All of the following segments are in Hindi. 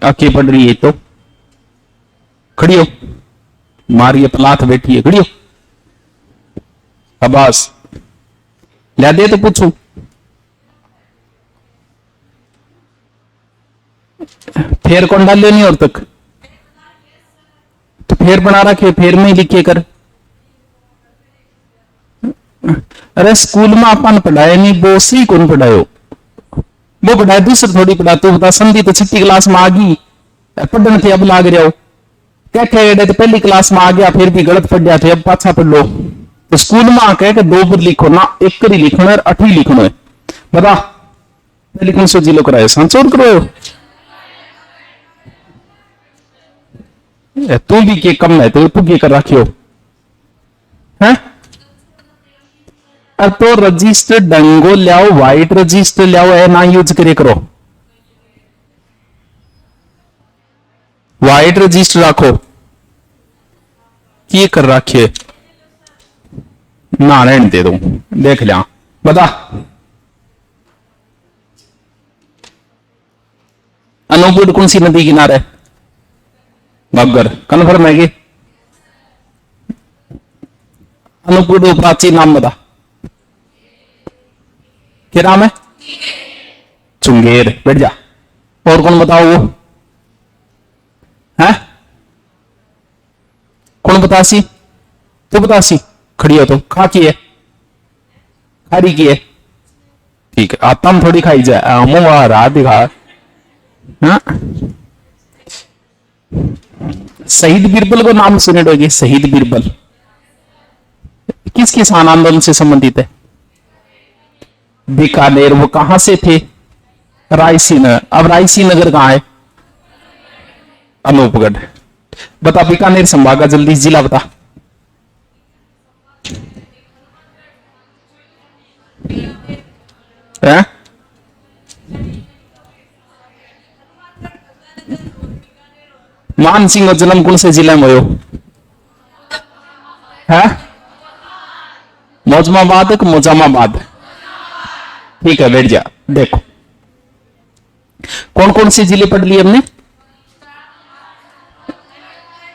आके पढ़ रही है तो खड़ी हो, मारिए पलाथ बैठी है, खड़ी हो। अब्बास ले दे तो पूछू, फेर कौन डाल लेनी और तक तो फेर बना रखे, फेर में ही लिखे कर। अरे स्कूल में अपन पढ़ाए नहीं, वो सी कौन पढ़ायो, वो पढ़ाए दूसरे थोड़ी पढ़ा। तो बता संधि तो छठी क्लास में आ गई, पढ़ने थे अब लाग रहे हो क्या कह तो पहली क्लास में आ गया, फिर भी गलत पढ़ जाते, अब पाछा पढ़ लो। तो स्कूल में आके के 2 पर लिखो ना, 1 कर ही लिखना है, 8 ही लिखना है। बता लिखने सो जिलो कराए सांचोर करो, तू भी के कम है तो तू के कर रखियो है। तो रजिस्टर डंगो लियाओ, व्हाइट रजिस्टर लियाओ, है ना यूज करे करो, व्हाइट रजिस्टर रखो की कर रखिए ना, रहने दे दो देख लिया। बता अनूपगढ़ कौन सी नदी किनारे, घग्गर कन्फर्म है कि अनूपगढ़ प्राचीन नाम बता, क्या नाम है, चुंगेर, बैठ जा। और कौन बताओ वो है, कौन बतासी, तो बतासी खड़ी हो तो खा की है, खारी की है, ठीक है। आता में थोड़ी खाई जाए, मुंह रात दिखा। हाँ शहीद बीरबल को नाम सुने दोगे, शहीद बीरबल किस किसान आंदोलन से संबंधित है, बीकानेर। वो कहां से थे, रायसीनगर। अब रायसीनगर कहां है, अनूपगढ़। बता बीकानेर संभाग का जल्दी जिला बता, है? मान सिंह का जन्म कौन से जिले में हो है, मौजमाबाद के मोजामाबाद, ठीक है बैठ जा। देखो कौन कौन से जिले पढ़ लिए हमने,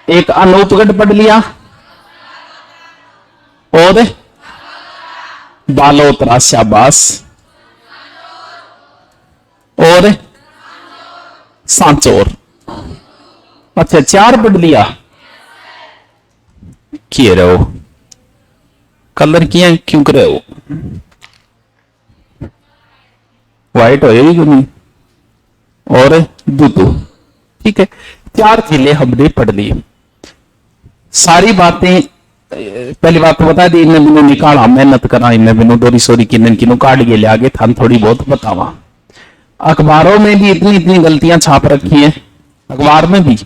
एक अनूपगढ़ पढ़ लिया और बालोतरा, शाबाश, और सांचौर। अच्छा 4 पढ़ लिया, किए रहो कलर किया क्यों करे हो, व्हाइट हो क्यों नहीं, और दूधू, ठीक है। 4 जिले हमने पढ़ लिए। सारी बातें पहली बात तो बता दी, इन्हें बिनो निकाला, मेहनत करा, इन्हें बिनो दोरी सोरी किन्नन काट के ले आगे थान थोड़ी बहुत बतावा। अखबारों में भी इतनी इतनी गलतियां छाप रखी हैं, अखबार में भी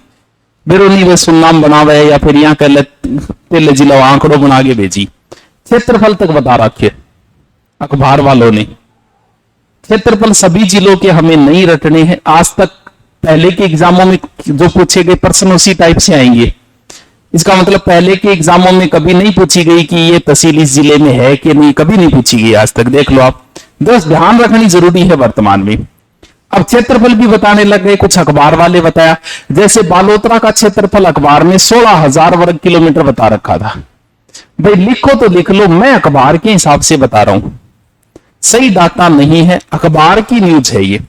बिरोनी वे सुन्नाम बनावे या फिर यहाँ कह तेले जिला आंकड़ों बना के भेजी, क्षेत्रफल तक बता रखे अखबार वालों ने। क्षेत्रफल सभी जिलों के हमें नहीं रटने हैं। आज तक पहले के एग्जामों में जो पूछे गए प्रश्न उसी टाइप से आएंगे। इसका मतलब पहले के एग्जामों में कभी नहीं पूछी गई कि ये तहसील इस जिले में है कि नहीं, कभी नहीं पूछी गई आज तक, देख लो आप। बस ध्यान रखनी जरूरी है वर्तमान में। अब क्षेत्रफल भी बताने लग गए, कुछ अखबार वाले बताया। जैसे बालोतरा का क्षेत्रफल अखबार में 16,000 वर्ग किलोमीटर बता रखा था। भाई लिखो तो लिख लो, मैं अखबार के हिसाब से बता रहा हूं, सही डाटा नहीं है, अखबार की न्यूज है ये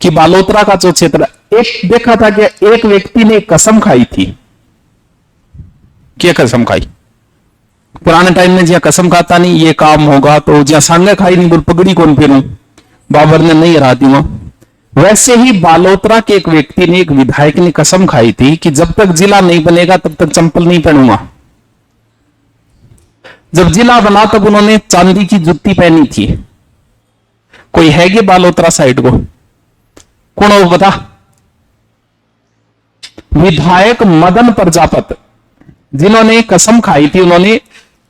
कि बालोतरा का जो क्षेत्र, एक देखा था कि एक व्यक्ति ने कसम खाई थी। क्या कसम खाई, पुराने टाइम में जहां कसम खाता नहीं ये काम होगा, तो जहां सांगे खाई नहीं बोल पगड़ी कौन फिरूं, बाबर ने नहीं हरा दी। वैसे ही बालोतरा के एक व्यक्ति ने, एक विधायक ने कसम खाई थी कि जब तक जिला नहीं बनेगा तब तक चंपल नहीं पहनूंगा। जब जिला बना तब उन्होंने चांदी की जुत्ती पहनी थी। कोई है कि बालोतरा साइड को कौन हो बता, विधायक मदन प्रजापत, जिन्होंने कसम खाई थी, उन्होंने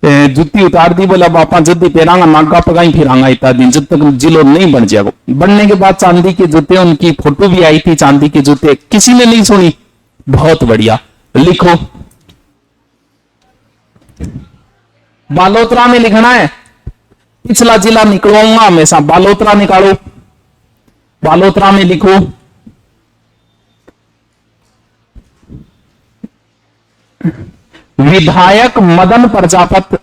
जुत्ती उतार दी, बोला बापा जुत्ती पहनांगा, नागा पगाई फिरांगा इतना दिन जब तक जिलो नहीं बन जाएगा। बनने के बाद चांदी के जूते, उनकी फोटो भी आई थी चांदी के जूते, किसी ने नहीं सुनी। बहुत बढ़िया, लिखो बालोतरा में लिखना है, पिछला जिला निकलवाऊंगा हमेशा, बालोतरा निकालो, बालोतरा में लिखो विधायक मदन प्रजापत,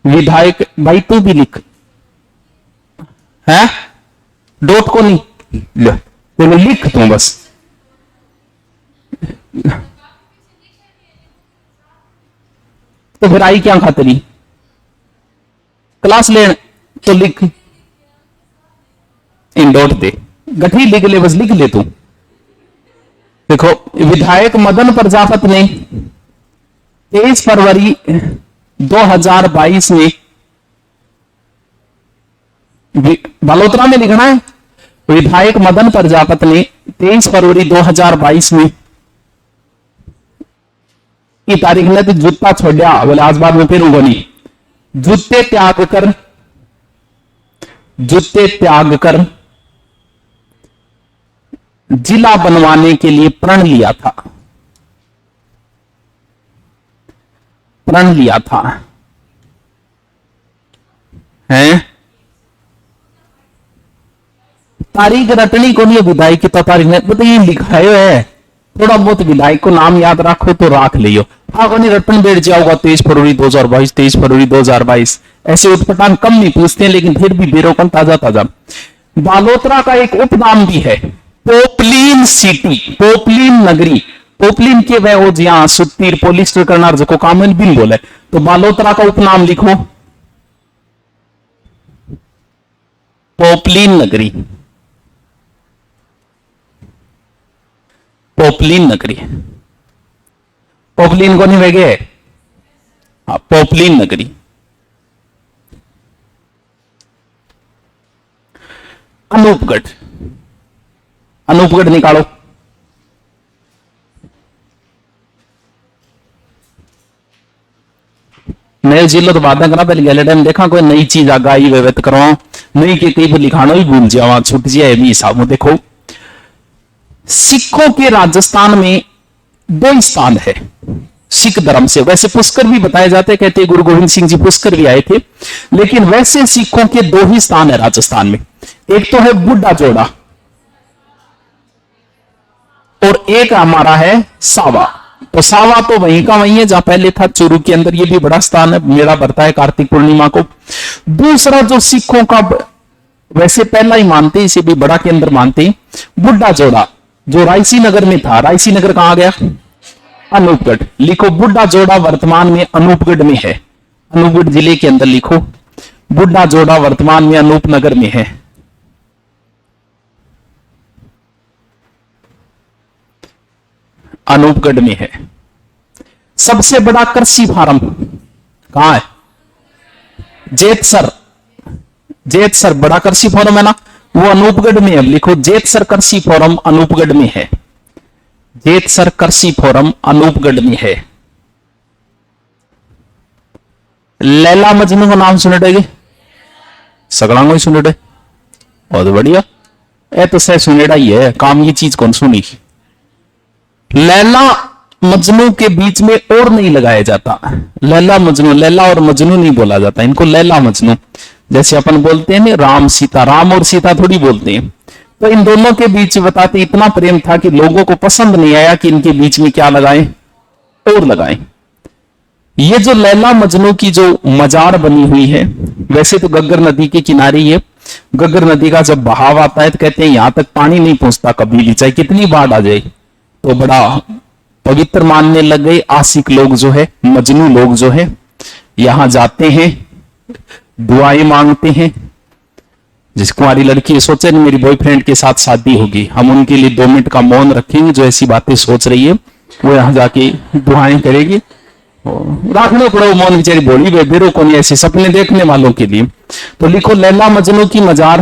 विधायक, भाई तू भी लिख है, डॉट को नहीं ले, लिख तू बस। तो फिर आई क्या खातरी क्लास लेन, तो लिख इन डॉट दे, गठी लिख ले, बस लिख ले तू। देखो विधायक मदन प्रजापत ने 23 फरवरी 2022 में, बालोतरा में लिखना है, विधायक मदन प्रजापत ने 23 फरवरी 2022 में की तारीख ने तो जूता छोड़ा, बोले आज बाद में फिरूंगा नहीं, जूते त्याग कर, जूते त्याग कर जिला बनवाने के लिए प्रण लिया था, प्रण लिया था है। तारीख रटनी को नहीं, विधायक की तो तारीख ने बताइए लिखा है, थोड़ा बहुत विधायक को नाम याद रखो तो रख लियो, आगे नहीं रटन बैठ जाओगा 23 फरवरी 2022, 23 फरवरी 2022, ऐसे उत्पटान कम नहीं पूछते हैं, लेकिन फिर भी बेरोकन ताजा ताजा। बालोतरा का एक उपनाम भी है, पोपलीन सिटी, पोपलीन नगरी, पोपलीन के वह हो जहां सुत्तीर पोलिस्टर करना जो कामन बिन बोले, तो बालोतरा का उपनाम लिखो पोपलीन नगरी, पोपलीन नगरी, पोपलीन को नहीं वेगे, हाँ पोपलीन नगरी। अनूपगढ़, अनूपगढ़ निकालो, नए जिलो तो बातें करा, पहले गले टाइम देखा कोई नई चीज आगा आई व्यवत करो, नई के कई लिखाना भी भूल जावा, छुट जाए भी हिसाब में। देखो सिखों के राजस्थान में 2 स्थान है सिख धर्म से, वैसे पुष्कर भी बताए जाते, कहते गुरु गोविंद सिंह जी पुष्कर भी आए थे, लेकिन वैसे सिखों के 2 ही स्थान है राजस्थान में, एक तो है बुढ़ा जोड़ा और एक हमारा है सावा। तो सावा तो वहीं का वहीं है जहां पहले था चूरू के अंदर, ये भी बड़ा स्थान है, मेला भरता है कार्तिक पूर्णिमा को। दूसरा जो सिखों का वैसे पहला ही मानते, इसे भी बड़ा के अंदर मानते, बुढ़ा जोड़ा जो रायसी नगर में था, रायसी नगर कहां गया, अनूपगढ़। लिखो बुढ़ा जोड़ा वर्तमान में अनूपगढ़ में है, अनूपगढ़ जिले के अंदर लिखो, बुढ़ा जोड़ा वर्तमान में अनूपनगर में है। अनूपगढ़ में है। सबसे बड़ा कृषि फार्म कहां है, जेतसर, जेतसर बड़ा कृषि फार्म है ना, वो अनूपगढ़ में है। लिखो जेतसर कृषि फार्म अनूपगढ़ में है, जेतसर कृषि फार्म अनूपगढ़ में है। लैला मजनू का नाम सुने डेगे, सगड़ांगो ही सुने डे, बहुत बढ़िया, ए तो सह सुनेड़ा ही है, काम की चीज कौन सुनी। लैला मजनू के बीच में और नहीं लगाया जाता, लैला मजनू, लैला और मजनू नहीं बोला जाता, इनको लैला मजनू, जैसे अपन बोलते हैं राम सीता, राम और सीता थोड़ी बोलते हैं। तो इन दोनों के बीच बताते इतना प्रेम था कि लोगों को पसंद नहीं आया कि इनके बीच में क्या लगाएं, और लगाएं। ये जो लैला मजनू की जो मजार बनी हुई है, वैसे तो गग्गर नदी के किनारे ही है, गग्गर नदी का जब बहाव आता है तो कहते हैं यहां तक पानी नहीं पहुंचता कभी भी, चाहे कितनी बाढ़ आ जाए। तो बड़ा पवित्र मानने लग गए आशिक लोग जो है, मजनू लोग जो है, यहां जाते हैं, दुआएं मांगते हैं। जिस कुंवारी लड़की सोचे नहीं मेरी बॉयफ्रेंड के साथ शादी होगी, हम उनके लिए 2 मिनट का मौन रखेंगे, जो ऐसी बातें सोच रही है वो यहां जाके दुआएं करेगी। रखना पड़ो मौन, बेचारी बोली बेरो को नहीं, ऐसे सपने देखने वालों के लिए। तो लिखो लैला मजनू की मजार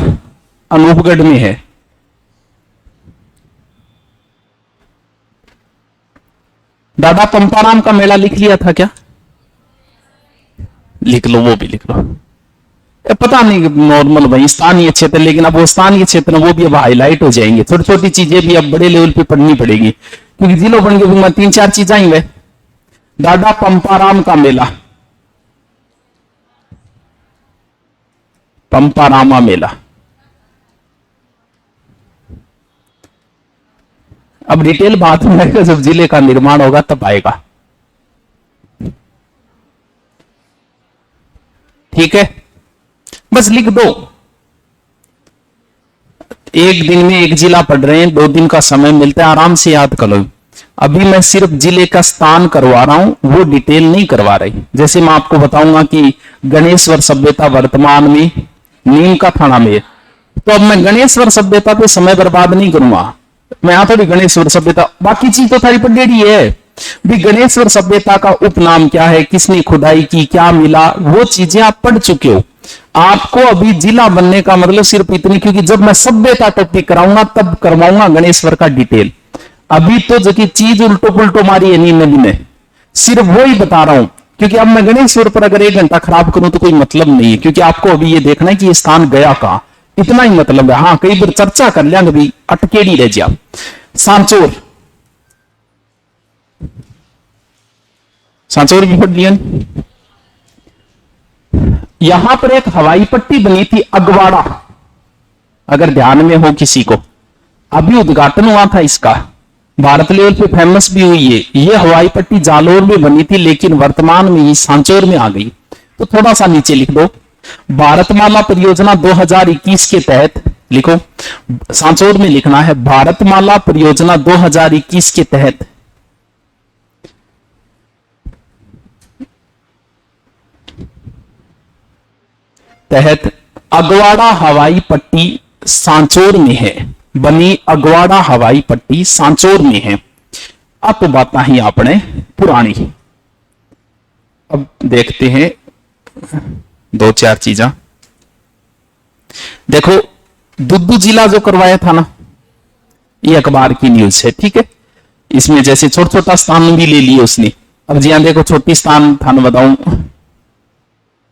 अनूपगढ़ में है। दादा पंपाराम का मेला लिख लिया था क्या, लिख लो, वो भी लिख लो। पता नहीं नॉर्मल भाई स्थानीय क्षेत्र, लेकिन अब वो स्थानीय क्षेत्र वो भी अब हाईलाइट हो जाएंगे, छोटी छोटी चीजें भी अब बड़े लेवल पे पढ़नी पड़ेगी, क्योंकि जिलों बन के 3-4 चीजें आई वे। दादा पंपाराम का मेला, पंपारामा मेला, अब डिटेल बात में आएगा जब जिले का निर्माण होगा तब आएगा। ठीक है, बस लिख दो। एक दिन में एक जिला पढ़ रहे हैं, 2 दिन का समय मिलता है, आराम से याद कर लो। अभी मैं सिर्फ जिले का स्थान करवा रहा हूं, वो डिटेल नहीं करवा रही। जैसे मैं आपको बताऊंगा कि गणेश्वर सभ्यता वर्तमान में नीम का थाना में, तो अब मैं गणेश्वर सभ्यता पे समय बर्बाद नहीं करूंगा। मैं यहां थोड़ी गणेश्वर सभ्यता, बाकी चीज तो सारी पढ़ेड़ी है भी। गणेश्वर सभ्यता का उपनाम क्या है, किसने खुदाई की, क्या मिला, वो चीजें आप पढ़ चुके हो। आपको अभी जिला बनने का मतलब सिर्फ इतनी, क्योंकि जब मैं सभ्यता टॉपिक कराऊंगा तब करवाऊंगा गणेश्वर का डिटेल। अभी तो जो कि चीज उल्टो पुल्टो मारी है नींद में, सिर्फ वो ही बता रहा हूं। क्योंकि अब मैं गणेश्वर पर अगर 1 घंटा खराब करूं तो कोई मतलब नहीं है, क्योंकि आपको अभी ये देखना है कि ये स्थान गया कहां, इतना ही मतलब है। हाँ, कई बार चर्चा कर लिया कभी अटकेड़ी रह जा। सांचौर, सांचौर भी पढ़ लिया। यहां पर एक हवाई पट्टी बनी थी अगवाड़ा, अगर ध्यान में हो किसी को, अभी उद्घाटन हुआ था इसका, भारत लेवल पे फेमस भी हुई है। ये हवाई पट्टी जालोर में बनी थी, लेकिन वर्तमान में ये सांचौर में आ गई। तो थोड़ा सा नीचे लिख दो, भारतमाला परियोजना 2021 के तहत लिखो, सांचौर में लिखना है भारतमाला परियोजना 2021 के तहत अगवाड़ा हवाई पट्टी सांचौर में है, बनी अगवाड़ा हवाई पट्टी सांचौर में है। अब तो बात ही आपने पुरानी, अब देखते हैं 2-4 चीजें। देखो, दुद्दू जिला जो करवाया था ना, ये अखबार की न्यूज है, ठीक है। इसमें जैसे छोटा छोटा स्थान भी ले लिए उसने। अब जी देखो, छोटी स्थान थान बताऊं,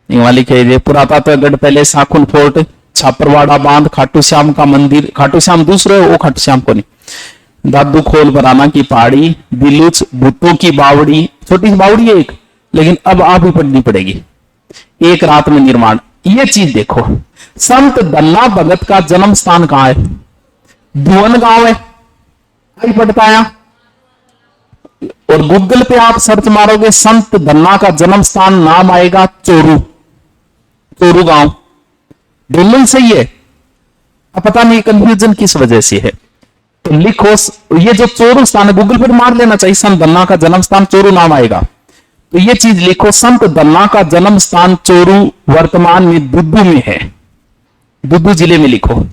वाली कह पुरातत्वगढ़ पहले साखुन फोर्ट, छापरवाड़ा बांध, खाटू श्याम का मंदिर, खाटू श्याम दूसरे वो खाटू श्याम को नहीं, दादू खोल बराना की पहाड़ी, बिलुच भुट्टो की बावड़ी, छोटी सी बावड़ी है एक, लेकिन अब आप ही पढ़नी पड़ेगी, एक रात में निर्माण। ये चीज देखो, संत दन्ना भगत का जन्म स्थान कहां है, धुवन गांव है, आई पढ़ता है। और गूगल पे आप सर्च मारोगे संत दन्ना का जन्म स्थान, नाम आएगा चोरू, चोरू गांव, दोनों सही है। अब पता नहीं कंफ्यूजन किस वजह से है, तो लिखो ये जो चोरू स्थान है, गूगल पर मार लेना चाहिए, संत दन्ना का जन्म स्थान चोरू नाम आएगा। तो ये चीज लिखो, संत दन्ना का जन्म स्थान चोरू वर्तमान में दुद्दू में है, दुद्दू जिले में लिखो।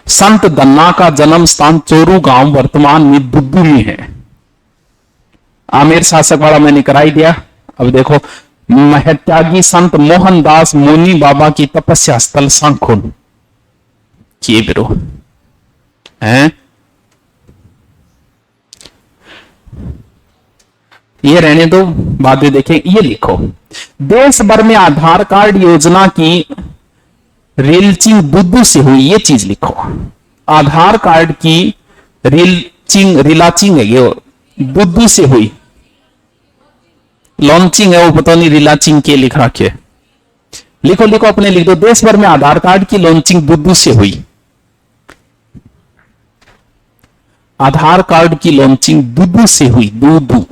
संत दन्ना का जन्म स्थान चोरू गांव वर्तमान में दुद्दू में है। आमेर शासक वाला मैंने कराई दिया। अब देखो, महत्यागी संत मोहनदास मोनी बाबा की तपस्या स्थल सांखुन, ये बिरो है, ये रहने दो, बाद में देखें। ये लिखो, देश भर में आधार कार्ड योजना की रिलचिंग दुद्दू से हुई, ये चीज लिखो। आधार कार्ड की रिलाचिंग है, ये दुद्दू से हुई, लॉन्चिंग है वो पता नहीं, रिलाचिंग के लिख रखे, लिखो लिखो अपने लिख दो, देश भर में आधार कार्ड की लॉन्चिंग दुद्दू से हुई। आधार कार्ड की लॉन्चिंग दुद्दू से हुई, दुद्दू।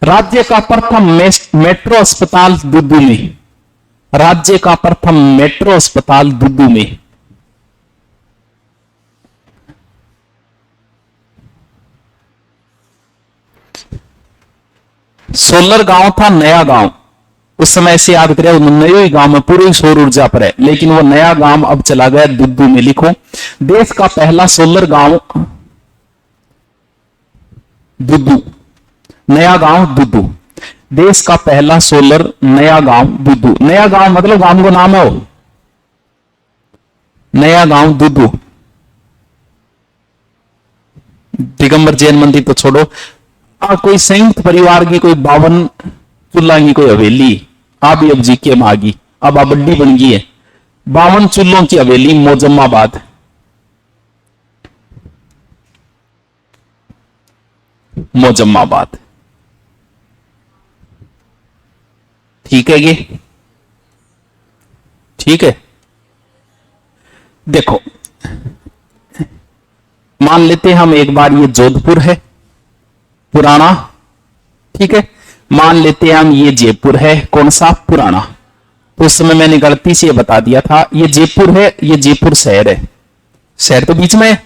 राज्य का प्रथम मेट्रो अस्पताल दुद्दू में, राज्य का प्रथम मेट्रो अस्पताल दुद्दू में। सोलर गांव था नया गांव, उस समय से याद करें, नए गांव में पूरी सौर ऊर्जा पर है, लेकिन वो नया गांव अब चला गया दुद्दू में। लिखो, देश का पहला सोलर गांव दुद्दू, नया गांव दुद्दू, देश का पहला सोलर नया गांव दुद्दू। नया गांव मतलब गांव का नाम है वो, नया गांव दुद्दू। दिगंबर जैन मंदिर तो छोड़ो, कोई संयुक्त परिवार की कोई 52 चूल्हा की कोई हवेली, आप अब जी के मागी, अब बड्डी बन गई है, 52 चूल्हों की हवेली मोजम्माबाद। मोजम्माबाद, ठीक है ये। ठीक है, देखो मान लेते हैं हम एक बार ये जोधपुर है पुराना, ठीक है, मान लेते हैं हम ये जयपुर है कौन सा पुराना। तो उस समय मैंने गलती से ये बता दिया था, ये जयपुर है, ये जयपुर शहर है, शहर तो बीच में है,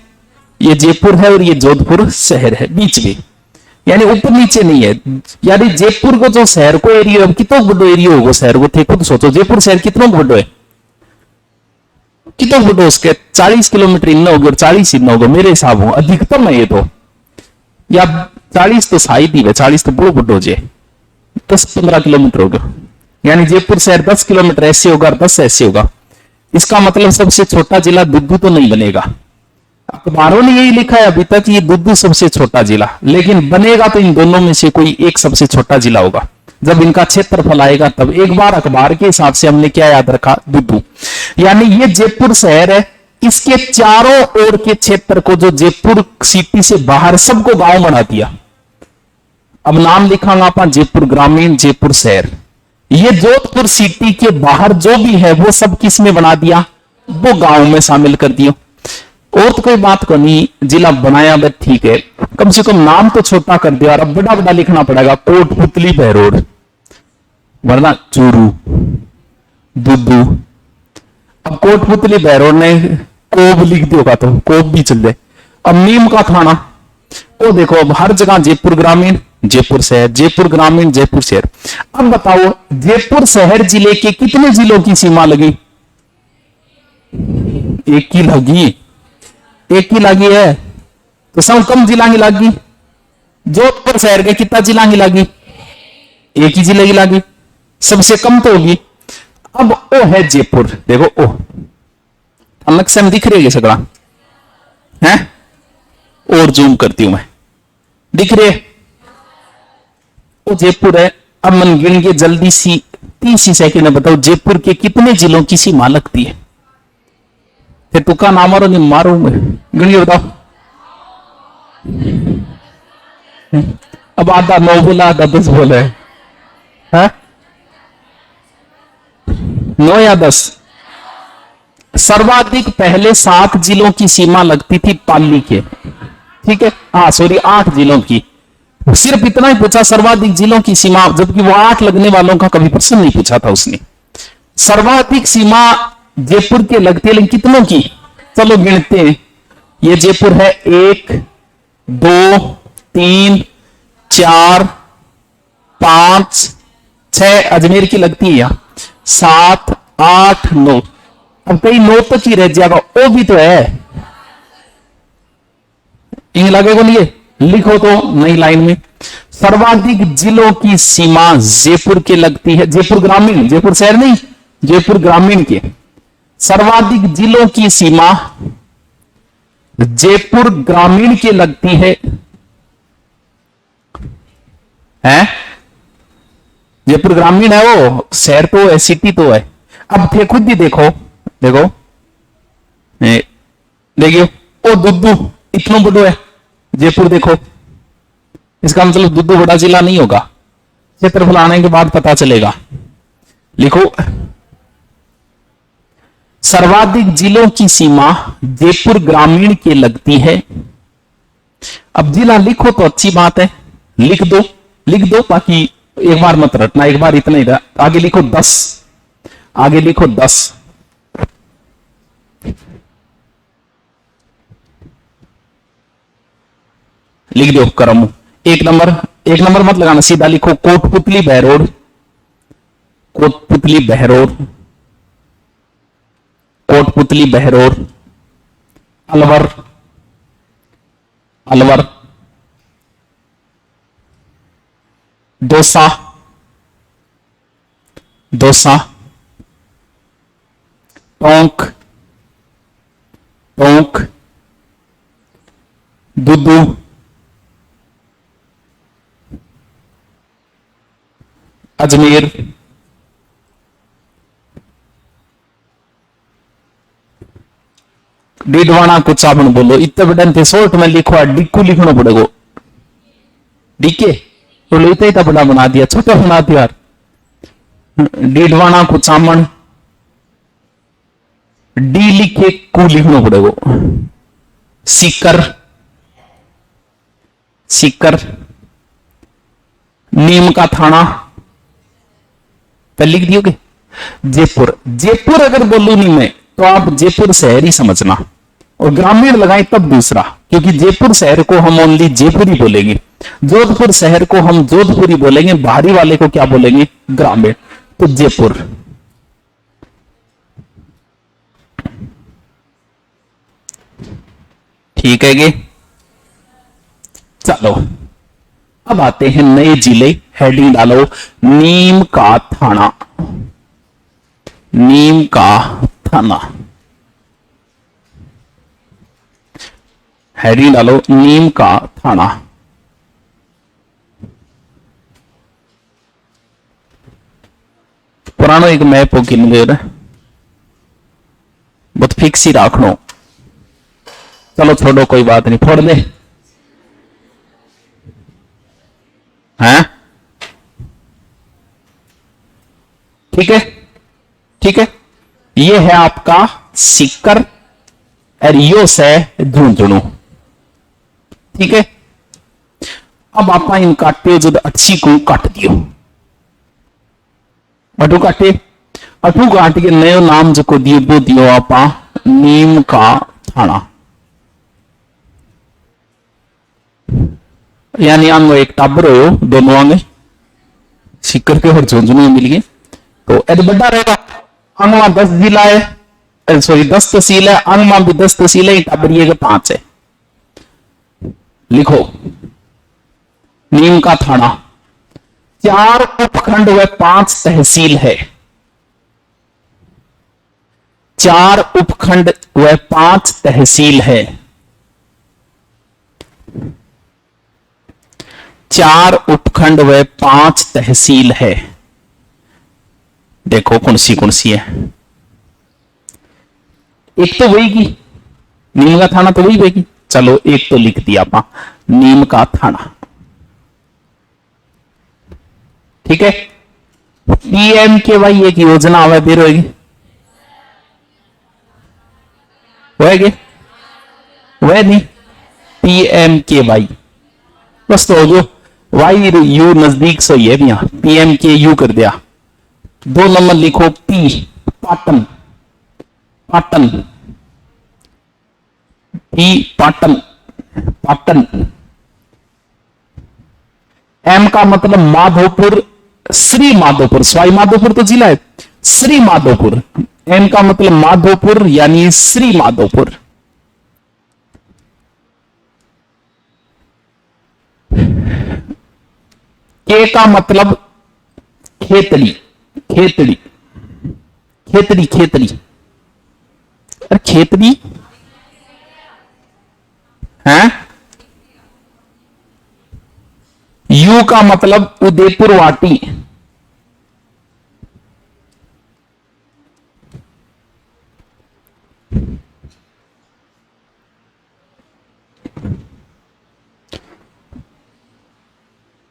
ये जयपुर है और ये जोधपुर शहर है बीच में, यानी ऊपर नीचे नहीं है। यानी जयपुर को जो शहर को एरिया कितना बड़ो एरिया होगा शहर को, थे खुद सोचो जयपुर शहर कितना बड़ो है, कितना बड़ो उसके 40 किलोमीटर इन होगा और 40 इन होगा मेरे हिसाब हो अधिकतम है ये तो, या 40 तो शायद ही है, 40 तो बहुत बड़ो जे 10-15 किलोमीटर होगा, यानी जयपुर शहर 10 किलोमीटर ऐसे होगा और 10 ऐसे होगा। इसका मतलब सबसे छोटा जिला दुद्दू तो नहीं बनेगा, अखबारों ने यही लिखा है अभी तक ये दुद्दू सबसे छोटा जिला, लेकिन बनेगा तो इन दोनों में से कोई एक सबसे छोटा जिला होगा। जब इनका क्षेत्रफल आएगा तब एक बार अखबार के हिसाब से हमने क्या याद रखा, दुद्दू। यानी ये जयपुर शहर है, इसके चारों ओर के क्षेत्र को जो जयपुर सिटी से बाहर सबको गांव बना दिया। अब नाम लिखांगा अपन जयपुर ग्रामीण, जयपुर शहर। ये जोधपुर सिटी के बाहर जो भी है वो सब किस में बना दिया, वो गांव में शामिल कर दिया। और तो कोई बात को नहीं, जिला बनाया बस ठीक है, कम से कम नाम तो छोटा कर दिया। और अब बड़ा बड़ा लिखना पड़ेगा, कोटपुतली बहरोड, वरना चूरू, दुद्दू। अब कोटपुतली बहरोड ने कोब लिख दिया तो कोब भी चल जाए। अब नीम का थाना, वो देखो अब हर जगह जयपुर ग्रामीण, जयपुर शहर, जयपुर ग्रामीण, जयपुर शहर। अब बताओ जयपुर शहर जिले के कितने जिलों की सीमा लगी, एक की लगी, एक की लगी है, तो सब कम जिला की लगी। जोधपुर शहर के कितना जिला की लगी, एक ही जिले की लगी, सबसे कम तो होगी। अब ओ है जयपुर, देखो ओ अलग से हम दिख रही है सगड़ा है, और जूम करती हूं मैं, दिख रही है वो जयपुर है। अब मन गिन के जल्दी सी 30 सेकंड में बताओ जयपुर के कितने जिलों की सीमा लगती है, फिर तुक्का ना मारो, नहीं मारो मैं, गिन के बताओ। अब आधा 9 बोला, आधा 10 बोला है 9 या 10। सर्वाधिक पहले 7 जिलों की सीमा लगती थी पाली के, ठीक है, हाँ सॉरी 8 जिलों की, सिर्फ इतना ही पूछा सर्वाधिक जिलों की सीमा, जबकि वो 8 लगने वालों का कभी प्रश्न नहीं पूछा था उसने। सर्वाधिक सीमा जयपुर के लगती है, लेकिन कितनों की, चलो गिनते हैं। ये जयपुर है 1 2 3 4 5 6, अजमेर की लगती है यहां 7 8 9। अब कई 9 तक ही रह जाएगा, वो भी तो है, इन लगेगा नहीं, ये लिखो तो नई लाइन में। सर्वाधिक जिलों की सीमा जयपुर के लगती है, जयपुर ग्रामीण, जयपुर शहर नहीं, जयपुर ग्रामीण के सर्वाधिक जिलों की सीमा जयपुर ग्रामीण के लगती है, जयपुर ग्रामीण है, वो शहर तो है, सिटी तो है। अब थे खुद ही देखो, देखो देखियो ओ दुद्दू इतना बड़ा है जयपुर, देखो इसका मतलब दुद्दू बड़ा जिला नहीं होगा, क्षेत्रफल आने के बाद पता चलेगा। लिखो सर्वाधिक जिलों की सीमा जयपुर ग्रामीण के लगती है। अब जिला लिखो तो अच्छी बात है, लिख दो, बाकी एक बार मत रटना, एक बार इतना ही था। आगे लिखो 10, आगे लिखो 10। लिख दो करम, एक नंबर मत लगाना, सीधा लिखो कोटपुतली बहरोड, कोटपुतली बहरोड, कोटपुतली बहरोड, अलवर, अलवर, दौसा, दौसा, टोंक, टोंक, दुद्दू, अजमेर, डीडवाना कुछ आपन बोलो, इतने बड़े थे शॉर्ट में लिखो, डिक्कू लिखना पड़ेगा, डीके तो लेते ही बड़ा बना दिया, छोटा बना दिया। डीडवाना कुचामन, डी लिखे कु लिखना पड़ेगा। सीकर, सीकर। नीम का थाना पर लिख दियोगे। जयपुर, जयपुर अगर बोलू नहीं मैं तो आप जयपुर शहर ही समझना, और ग्रामीण लगाए तब दूसरा, क्योंकि जयपुर शहर को हम ओनली जयपुर ही बोलेंगे, जोधपुर शहर को हम जोधपुर ही बोलेंगे, बाहरी वाले को क्या बोलेंगे, ग्रामीण। तो जयपुर। ठीक है ये। चलो अब आते हैं नए जिले। हेडिंग डालो नीम का थाना, नीम का थाना। हेडिंग डालो नीम का थाना। पुराना एक मैप हो कि बहुत फिक्स ही रखना। चलो छोड़ो कोई बात नहीं, फोड़ दे। हैं ठीक है, ठीक है। ये है आपका सीकर और यो से झुंझुनू। ठीक है। अब आप इन काटे जो अच्छी को काट दियो, अटू काटे, अटू काट के नयो नाम जो को दियो वो दियो आप नीम का थाना। यानी आंगो एक टाबर हो, दोनों आंगे सीकर के और झुंझुनू मिल गए तो ऐड बड़ा रहेगा। अंगमा 10 जिला है, सॉरी 10 तहसील है, अंगमा भी 10 तहसील है, टाबरिए के 5 है। लिखो नीम का थाना, 4 उपखंड व 5 तहसील है। 4 उपखंड व 5 तहसील है। 4 उपखंड व 5 तहसील है। देखो कौन सी है। एक तो वही की नीम का थाना, तो वही वही। चलो एक तो लिख दिया आपा नीम का थाना। ठीक है। PMKY एक योजना आवे दे रहेगी, होएगी वह नहीं। PMKY बस तो जो वाई यू नजदीक से ही है भी, यहां PMKU कर दिया। 2 नंबर लिखो P Patan, Patan, P Patan, Patan. M का मतलब माधोपुर, श्री माधोपुर, सवाई माधोपुर तो जिला है, श्री माधोपुर। M का मतलब माधोपुर यानी श्री माधोपुर। K का मतलब खेतड़ी, खेतड़ी, खेतड़ी, खेतड़ी। अरे खेतड़ी है। U का मतलब उदयपुर वाटी,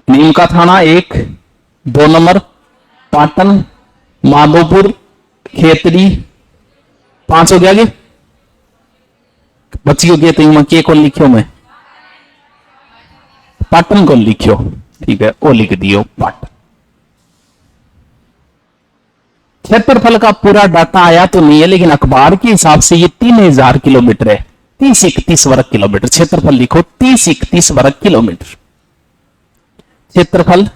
नीम का थाना 1, 2 नंबर पाटन, माधोपुर, खेतड़ी, 5 हो गया। गे बच्ची हो गया तो के कौन लिखियो, मैं पाटन कौन लिखियो। ठीक है वो लिख दियो पाटन। क्षेत्रफल का पूरा डाटा आया तो नहीं है, लेकिन अखबार के हिसाब से ये 3000 किलोमीटर है। 30-31 वर्ग किलोमीटर क्षेत्रफल लिखो, 30-31 वर्ग किलोमीटर क्षेत्रफल।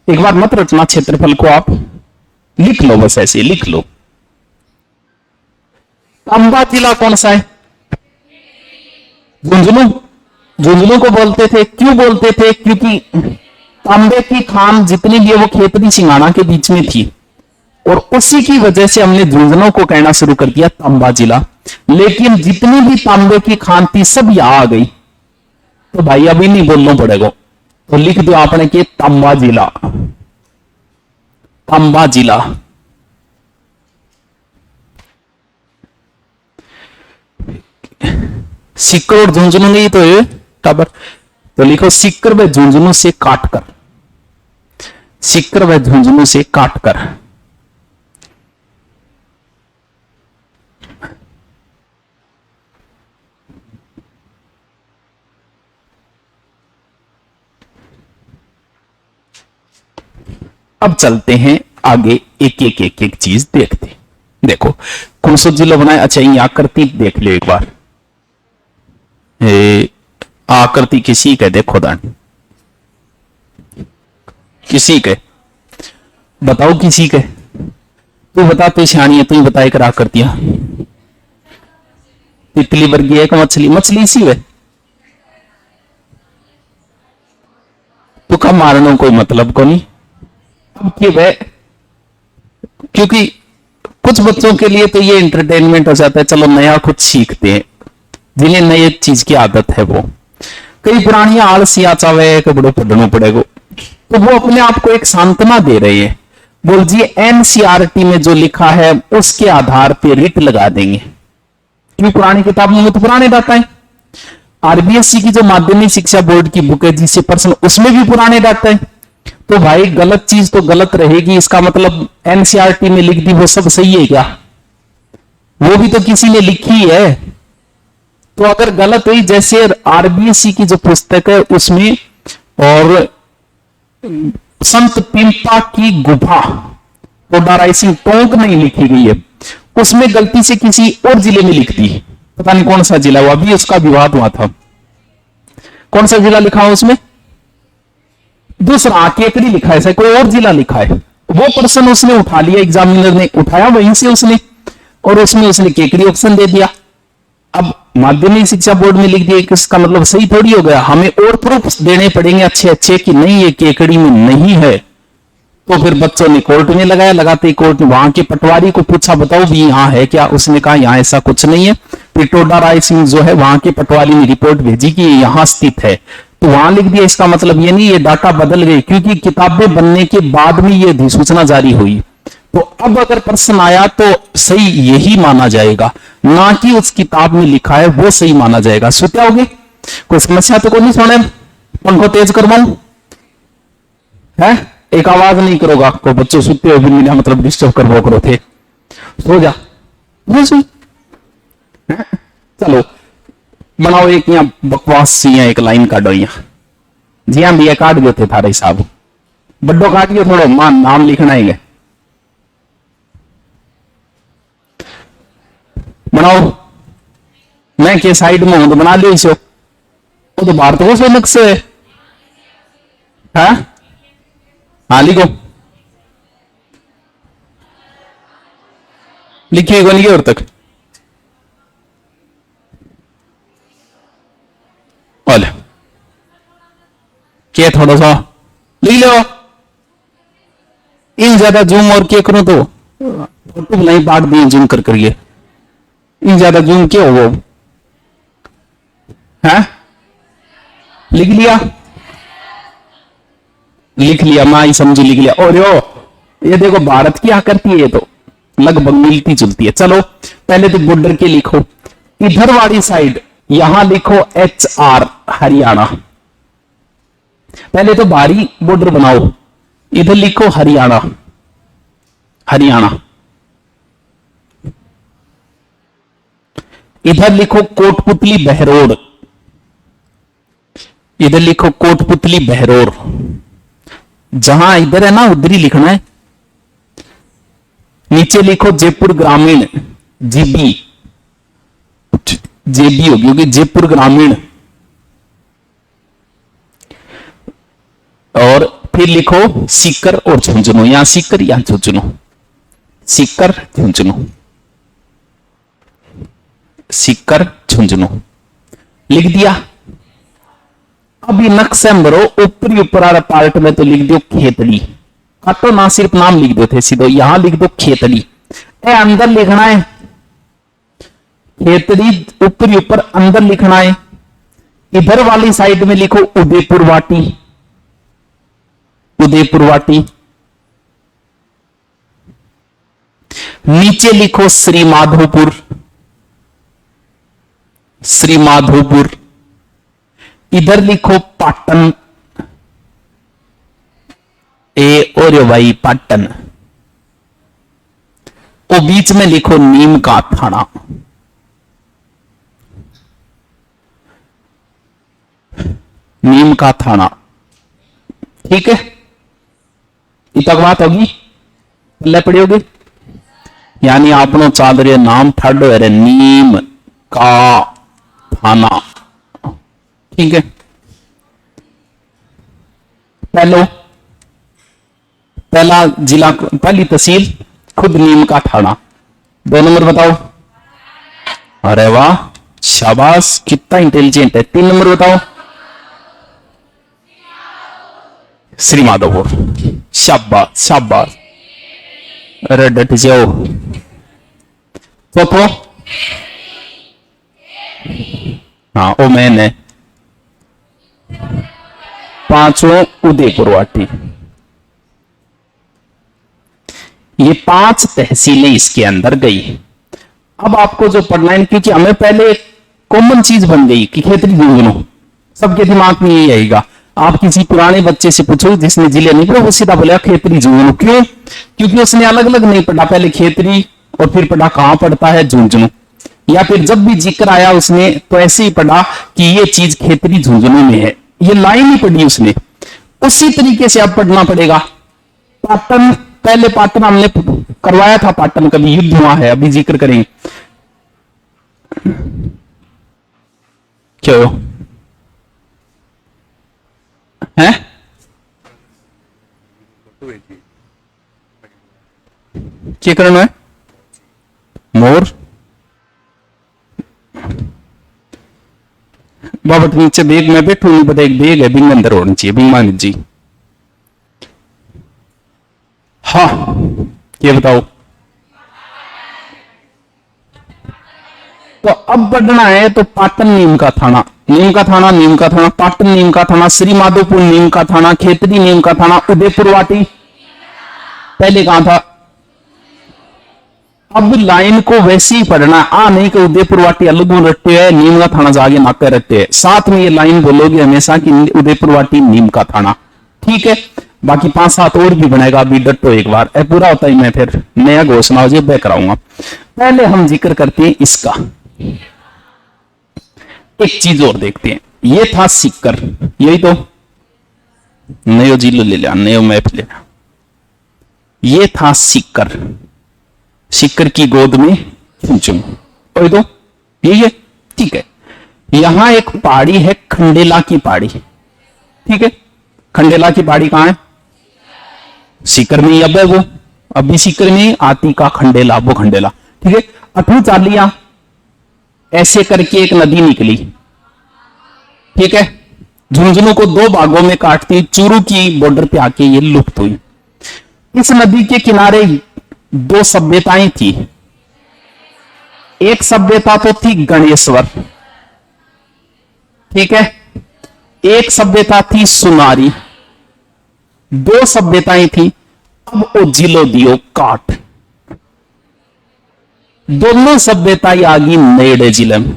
एक बार मत रचना क्षेत्रफल को, आप लिख लो, बस ऐसे लिख लो। तांबा जिला कौन सा है? झुंझुनू। झुंझुनू को बोलते थे, क्यों बोलते थे? क्योंकि तांबे की खान जितनी भी है वो खेतड़ी सिंगाना के बीच में थी, और उसी की वजह से हमने झुंझुनू को कहना शुरू कर दिया तांबा जिला। लेकिन जितनी भी तांबे की खान थी सब यहां आ गई, तो भाई अभी नहीं बोलना पड़ेगा, तो लिख दो आपने कि तांबा जिला, तांबा जिला। सीकर और झुंझुनू नहीं तो ये टाबर, तो लिखो सीकर व झुंझुनू से काटकर, सीकर व झुंझुनू से काटकर। अब चलते हैं आगे, एक एक एक एक चीज देखते हैं। देखो कौन सा जिला बनाए, अच्छा ये आकृति देख लो एक बार, आकृति किसी के, देखो दान किसी के, बताओ किसी के, तू बता, तू सियाणी है, तू ही बताए कर आकृतियां। तितली वर्गीय एक मछली, मछली इसी वे तो कब मारने कोई मतलब को नहीं। अब कि वह, क्योंकि कुछ बच्चों के लिए तो ये एंटरटेनमेंट हो जाता है, चलो नया कुछ सीखते हैं, जिन्हें नई चीज की आदत है। वो कई पुरानी आलसी आचावे के बड़ो पढ़ना पड़ेगा, तो वो अपने आप को एक सांत्वना दे रहे हैं। बोल जी एनसीईआरटी में जो लिखा है उसके आधार पर रिट लगा देंगे, क्यों पुरानी किताबों में तो पुराने डाटा है। आरबीएससी की जो माध्यमिक शिक्षा बोर्ड की बुक है जिसे पर्सन, उसमें भी पुराने डाटा है। तो भाई गलत चीज तो गलत रहेगी, इसका मतलब एनसीईआरटी में लिख दी वो सब सही है क्या? वो भी तो किसी ने लिखी है। तो अगर गलत हुई, जैसे आरबीएससी की जो पुस्तक है उसमें और संत पिंपा की गुफा टोडा राइसिंग टोंक नहीं लिखी गई है, उसमें गलती से किसी और जिले में लिख दी, पता नहीं कौन सा जिला हुआ, अभी उसका विवाद हुआ था। कौन सा जिला लिखा है उसमें? दूसरा केकड़ी लिखा है, कोई और जिला लिखा है। वो पर्सन उसने उठा लिया, एग्जामिनर ने उठाया वहीं से उसने, और उसमें उसने केकड़ी ऑप्शन दे दिया। अब माध्यमिक शिक्षा बोर्ड में लिख दिया कि इसका मतलब सही थोड़ी हो गया, हमें और प्रूफ देने पड़ेंगे अच्छे अच्छे कि नहीं ये केकड़ी में नहीं है। तो फिर बच्चों ने कोर्ट में लगाया, लगाते ही कोर्ट ने वहां के पटवारी को पूछा बताओ भी यहाँ है क्या, उसने कहा यहाँ ऐसा कुछ नहीं है। फिर टोडा राय सिंह जो है वहां के पटवारी ने रिपोर्ट भेजी कि यहाँ स्थित है, तो वहां लिख दिया। इसका मतलब ये नहीं ये डाटा बदल गए, क्योंकि किताबें बनने के बाद में ये अधिसूचना जारी हुई। तो अब अगर प्रश्न आया तो सही यही माना जाएगा, ना कि उस किताब में लिखा है वो सही माना जाएगा। सुत्या होगी, कोई समस्या तो कोई नहीं? सोने पंखो तेज करवाऊं है, एक आवाज नहीं करोगा, को बच्चों सुते हो भी मेरा मतलब डिस्टर्ब करवा करो थे, सो जा चलो बनाओ एक यहाँ बकवास सी एक लाइन काटो यहाँ। जी हाँ भैया काट गए थे थारे हिसाब, बड्डो काट गए थोड़ो मान नाम लिखना है। बनाओ, मैं के साइड में हूं तो बना लो इसे, वो तो भारत को अलग से है। हाँ लिखो, लिखिएगा नहीं और तक और क्या थोड़ा सा लिख लो। इन ज्यादा जूम और क्या करूं तो फोटो नहीं पाट दिए जूम कर करिए, इन ज्यादा जूम क्या हो वो है। लिख लिया, लिख लिया, मैं ही समझी लिख लिया। और यो ये देखो भारत की आकृति है, ये तो लगभग मिलती जुलती है। चलो पहले तो बॉर्डर के लिखो, इधर वाली साइड यहां लिखो HR हरियाणा, पहले तो बाहरी बॉर्डर बनाओ, इधर लिखो हरियाणा, हरियाणा, इधर लिखो कोटपुतली बहरोड, इधर लिखो कोटपुतली बहरोड, जहां इधर है ना उधर ही लिखना है। नीचे लिखो जयपुर ग्रामीण, जीबी, जेबी होगी क्योंकि जयपुर ग्रामीण, और फिर लिखो सीकर और झुंझुनू, यहां सीकर यहां झुंझुनू, सीकर झुंझुनू, सीकर झुंझुनू लिख दिया। अभी नक्शे में भरो, ऊपरी ऊपर वाला पार्ट में तो लिख दो खेतड़ी, काटो ना सिर्फ नाम लिख दो थे सीधो, यहां लिख दो खेतड़ी, ए अंदर लिखना है खेतड़ी, ऊपरी ऊपर अंदर लिखना है। इधर वाली साइड में लिखो उदयपुर वाटी, उदयपुर वाटी, नीचे लिखो श्री माधोपुर, श्री माधोपुर, इधर लिखो पाटन, ए और भाई पाटन, और बीच में लिखो नीम का थाना, नीम का थाना, ठीक है। इतक बात होगी, ले पड़ी होगी। यानी आपनो चाल रहे नाम ठड है नीम का थाना, ठीक है। पहला जिला, पहली तहसील खुद नीम का थाना। 2 नंबर बताओ। अरे वाह, शाबाश, कितना इंटेलिजेंट है। 3 नंबर बताओ। श्री माधोपुर, शाबाश शाबाश, अरे डट जाओ। चौथो, हाँ ओ मैंने। 5वां उदयपुर वाटी। ये 5 तहसीलें इसके अंदर गई। अब आपको जो पढ़ना है, क्योंकि हमें पहले एक कॉमन चीज बन गई कि खेतरी झुंझुनू, सबके दिमाग में यही आएगा। आप किसी पुराने बच्चे से पूछो जिसने जिले नहीं पढ़ा, वो सीधा बोलेगा खेतरी झुंझुनू। क्यों? क्योंकि उसने अलग अलग नहीं पढ़ा, पहले खेतरी और फिर पढ़ा कहां पड़ता है झुंझुनू, या फिर जब भी जिक्र आया उसने तो ऐसे ही पढ़ा कि ये चीज खेतरी झुंझुनू में है, ये लाइन ही पढ़ी उसने। उसी तरीके से अब पढ़ना पड़ेगा। पाटन, पहले पाटन हमने करवाया था, पाटन कभी युद्ध हुआ है, अभी जिक्र करेंगे। क्यों है? क्या करना है? मोर बाबा नीचे बेग में बैठू नहीं पता, एक बेग है बिंग अंदर होनी चाहिए, बिंग मान जी। हाँ ये बताओ। तो अब बढ़ना है तो पाटन नीम का थाना, नीम का थाना, नीम का थाना, पाटन नीम का थाना, श्री माधोपुर नीम का थाना, खेतरी नीम का थाना, उदयपुर वाटी पहले कहां था। अब लाइन को वैसे ही पढ़ना, आ नहीं कि उदयपुर वाटी अलग में रटते हैं, नीम का थाना जाके नाके रटते हैं। साथ में ये लाइन बोलोगे हमेशा कि उदयपुर वाटी नीम का थाना, ठीक है। बाकी 5-7 और भी बनेगा, अभी डटो एक बार, पूरा होता ही मैं फिर नया घोषणा हो जाए वह कराऊंगा। पहले हम जिक्र करते हैं इसका। एक चीज और देखते हैं, ये था सिक्कर, यही तो नयो जिलो ले लिया, नयो मैप ले लिया। ये था सिक्कर, सिक्कर की गोद में चुन, वही तो यही है, ठीक है। यहां एक पहाड़ी है खंडेला की पहाड़ी, ठीक है। खंडेला की पहाड़ी कहां है? सीकर में ही, अब है वो, अभी सीकर में आती का खंडेला, वो खंडेला, ठीक है। अठू चालिया ऐसे करके एक नदी निकली, ठीक है। झुंझुनू को 2 भागों में काटती, चूरू की बॉर्डर पे आके ये लुप्त हुई। इस नदी के किनारे 2 सभ्यताएं थी। एक सभ्यता तो थी गणेश्वर, ठीक है। एक सभ्यता थी सुनारी, 2 सभ्यताएं थी। अब ओ जिलो दियो काट, दोनों सभ्यताएं आ गई नेड़े जिले में।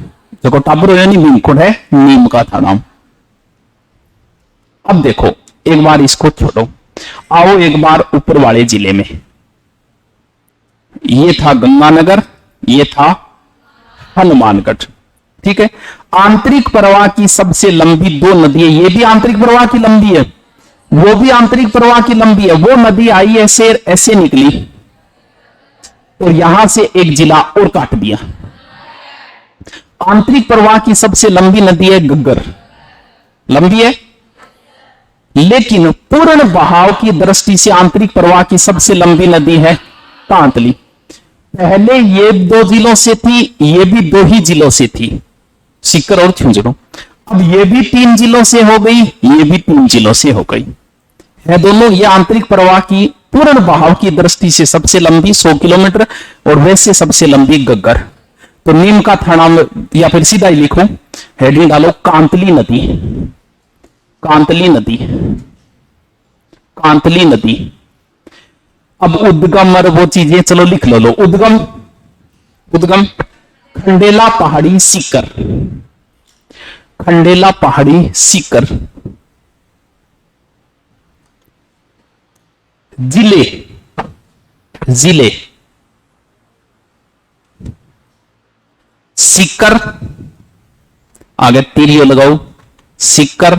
देखो टाबर यानी नीमकुंड है, नीम का था नाम। अब देखो एक बार इसको छोड़ो, आओ एक बार ऊपर वाले जिले में। ये था गंगानगर, ये था हनुमानगढ़, ठीक है। आंतरिक प्रवाह की सबसे लंबी 2 नदियां, ये भी आंतरिक प्रवाह की लंबी है, वो भी आंतरिक प्रवाह की लंबी है। वो नदी आई ऐसे ऐसे निकली और यहां से एक जिला और काट दिया। आंतरिक प्रवाह की सबसे लंबी नदी है घग्गर, लंबी है, लेकिन पूर्ण बहाव की दृष्टि से आंतरिक प्रवाह की सबसे लंबी नदी है कांतली। पहले ये 2 जिलों से थी, ये भी 2 ही जिलों से थी, सीकर और झुंझुनू। अब ये भी 3 जिलों से हो गई, ये भी 3 जिलों से हो गई है दोनों। ये आंतरिक प्रवाह की पूर्ण बहाव की दृष्टि से सबसे लंबी 100 किलोमीटर और वैसे सबसे लंबी घग्गर। तो नीम का थाना में, या फिर सीधा ही लिखो, हेडिंग डालो कांतली नदी, कांतली नदी, कांतली नदी। अब उद्गम और वो चीजें चलो लिख लो। उद्गम, उद्गम खंडेला पहाड़ी सीकर, खंडेला पहाड़ी सीकर। जिले, जिले सीकर, आगे तीरियो लगाओ, सीकर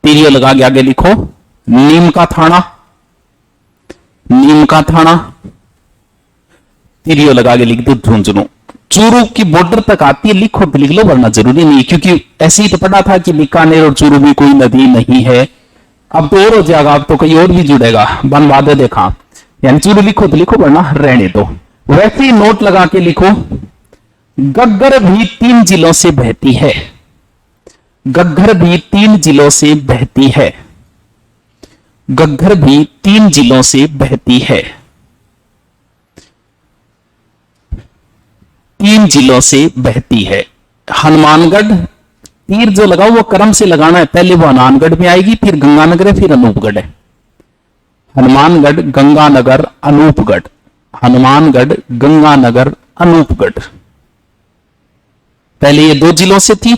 तीरियो लगा के आगे लिखो नीम का थाना, नीम का थाना, तिरियो लगा के लिख दो झुंझुनू। चूरू की बॉर्डर तक आती है, लिखो तो लिख लो वरना जरूरी नहीं, क्योंकि ऐसे ही तो पढ़ा था कि बीकानेर और चूरू में कोई नदी नहीं है। अब तो और हो जाएगा, अब तो कहीं और भी जुड़ेगा, बनवादे देखा, यानी चूरू लिखो तो लिखो वरना रहने दो। वैसे ही नोट लगा के लिखो, गग्गर भी 3 जिलों से बहती है, गग्गर भी 3 जिलों से बहती है, गग्गर भी 3 जिलों से बहती है, 3 जिलों से बहती है। हनुमानगढ़, तीर जो लगाओ वो क्रम से लगाना है, पहले वो हनुमानगढ़ में आएगी, फिर गंगानगर है, फिर अनूपगढ़ है। हनुमानगढ़, गंगानगर, अनूपगढ़, हनुमानगढ़, गंगानगर, अनूपगढ़। पहले ये 2 जिलों से थी,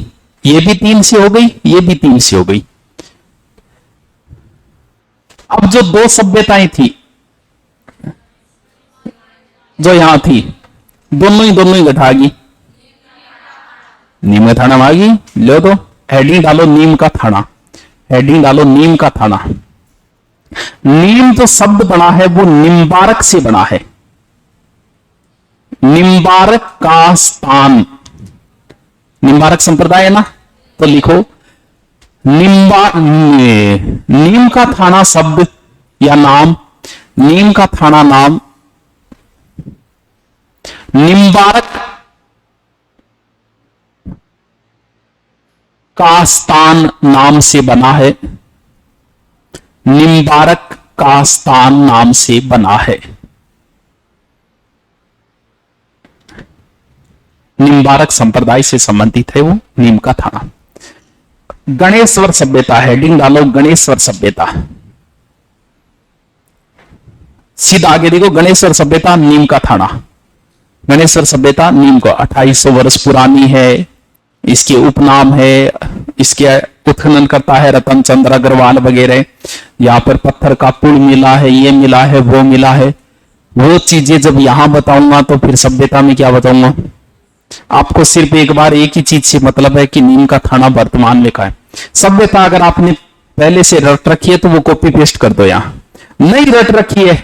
ये भी 3 से हो गई, ये भी 3 से हो गई। अब जो 2 सभ्यताएं थी जो यहां थी, दोनों ही घटागी, नीम का थाना मांगी, लो तो हेडिंग डालो नीम का थाना, हेडिंग डालो नीम का थाना। नीम जो शब्द बना है वो निम्बारक से बना है, निम्बारक का स्थान, निम्बारक संप्रदाय है ना, तो लिखो नीम का थाना शब्द या नाम, नीम का थाना नाम निम्बारक का स्थान नाम से बना है, निम्बारक का स्थान नाम से बना है। निम्बारक संप्रदाय से संबंधित है वो नीम का थाना। गणेश्वर सभ्यता, हेडिंग डालो गणेश्वर सभ्यता, सीधा आगे देखो गणेश्वर सभ्यता नीम का थाना। गणेश्वर सभ्यता नीम को 2800 वर्ष पुरानी है, इसके उपनाम है, इसके उत्खनन करता है रतन चंद्र अग्रवाल वगैरह। यहां पर पत्थर का पुल मिला है, ये मिला है, वो मिला है। वो चीजें जब यहां बताऊंगा तो फिर सभ्यता में क्या बताऊंगा। आपको सिर्फ एक बार एक ही चीज से मतलब है कि नीम का थाना वर्तमान में का है। सभ्यता अगर आपने पहले से रट रखी है तो वो कॉपी पेस्ट कर दो, यहां नहीं रट रखी है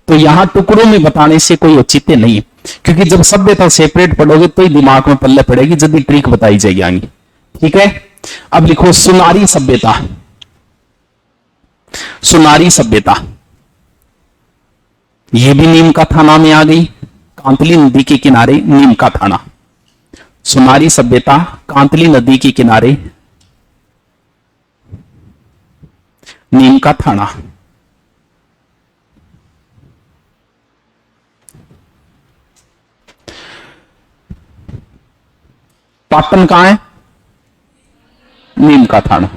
तो यहां टुकड़ों में बताने से कोई औचित्य नहीं है, क्योंकि जब सभ्यता सेपरेट पढ़ोगे तो ही दिमाग में पल्ले पड़ेगी, जल्दी ट्रिक बताई जाएगी आगे। ठीक है, अब लिखो सुनारी सभ्यता, सुनारी सभ्यता, यह भी नीम का थाना में आ गई, कांतली नदी के किनारे नीम का थाना। सुनारी सभ्यता कांतली नदी के किनारे नीम का थाना। पाटन कहां है? नीम का थाना।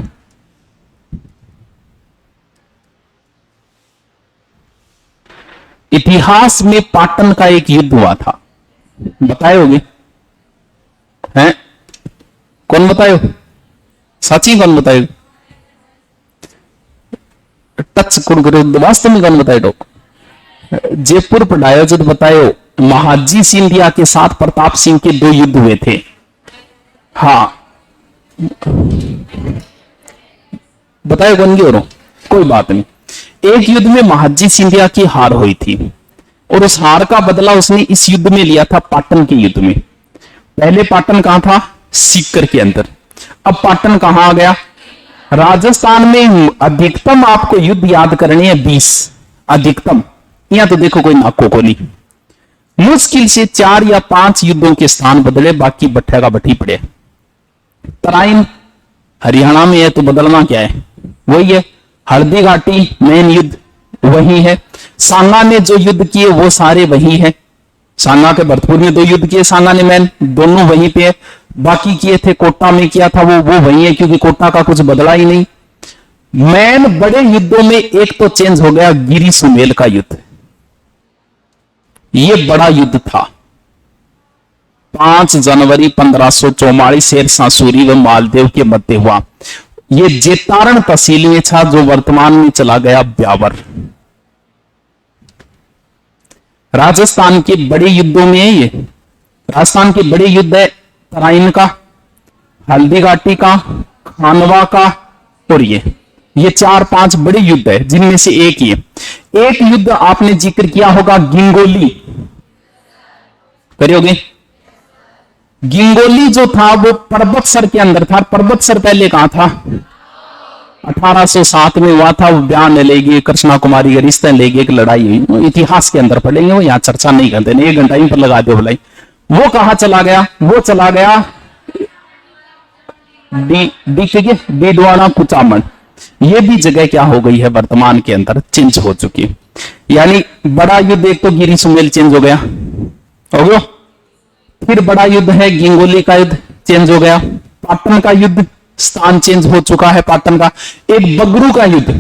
इतिहास में पाटन का एक युद्ध हुआ था, बताए होगे हैं? कौन बतायो? सची कौन बतायो? टच कौन करो? वास्तव में कौन बताए? जयपुर पढ़ायो जब बतायो महाजी सिंधिया के साथ प्रताप सिंह के 2 युद्ध हुए थे। हाँ बताए कौन की और कोई बात नहीं। एक युद्ध में महाजी सिंधिया की हार हुई थी और उस हार का बदला उसने इस युद्ध में लिया था, पाटन के युद्ध में। पहले पाटन कहां था? सीकर के अंदर। अब पाटन कहां आ गया? राजस्थान में। अधिकतम आपको युद्ध याद करनी है 20, अधिकतम। यहां तो देखो कोई नाको को नहीं, मुश्किल से 4 या 5 युद्धों के स्थान बदले, बाकी बट्ठे का बट्टी पड़े। तराइन हरियाणा में है तो बदलना क्या है? वही है। हल्दी घाटी मेन युद्ध वही है। सांगा ने जो युद्ध किए वो सारे वही है। सांगा के भरतपुर में 2 युद्ध किए सांगा ने मेन, दोनों वहीं पे है। बाकी किए थे कोटा में किया था वो वही है, क्योंकि कोटा का कुछ बदला ही नहीं। मेन बड़े युद्धों में एक तो चेंज हो गया, गिरी सुमेल का युद्ध। ये बड़ा युद्ध था, 5 जनवरी 1544 शेरशाह सूरी व मालदेव के मध्य हुआ। ये जेतारण तहसील में था, जो वर्तमान में चला गया ब्यावर। राजस्थान के बड़े युद्धों में है ये। राजस्थान के बड़े युद्ध है तराइन का, हल्दी घाटी का, खानवा का और ये ये 4-5 बड़े युद्ध है, जिनमें से एक ही है। एक युद्ध आपने जिक्र किया होगा, गिंगोली, करियोगे? गिंगोली जो था वो पर्वतसर के अंदर था। पर्वतसर पहले कहां था? 1807 में हुआ था। वो बयान लेगी, कृष्णा कुमारी का रिश्ता लेगी, एक लड़ाई हुई, इतिहास के अंदर पढ़ेंगे, वो यहाँ चर्चा नहीं करते, नहीं 1 घंटा ही पर लगा दो भलाई। वो कहां चला गया? वो चला गया डीडवाना कुचामन। ये भी जगह क्या हो गई है, वर्तमान के अंदर चेंज हो चुकी है। यानी बड़ा युद्ध एक तो गिरी सुमेल चेंज हो गया, हो गया। फिर बड़ा युद्ध है गिंगोली का युद्ध, चेंज हो गया। पाटन का युद्ध, स्थान चेंज हो चुका है पाटन का। एक बगरू का युद्ध,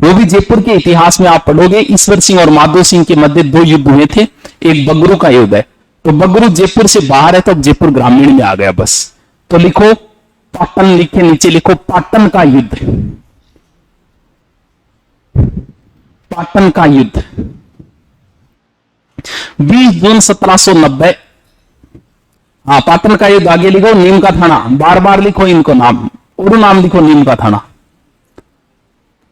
वो भी जयपुर के इतिहास में आप पढ़ोगे, ईश्वर सिंह और माधो सिंह के मध्य 2 युद्ध हुए थे। एक बगरू का युद्ध है। तो बगरू जयपुर से बाहर है, तो अब जयपुर ग्रामीण में आ गया बस। तो लिखो पाटन, लिखे नीचे लिखो पाटन का युद्ध, पाटन का युद्ध 20 जून 1790। हाँ, पाटन का युद्ध। आगे लिखो नीम का थाना, बार बार लिखो इनको नाम, और नाम लिखो नीम का थाना,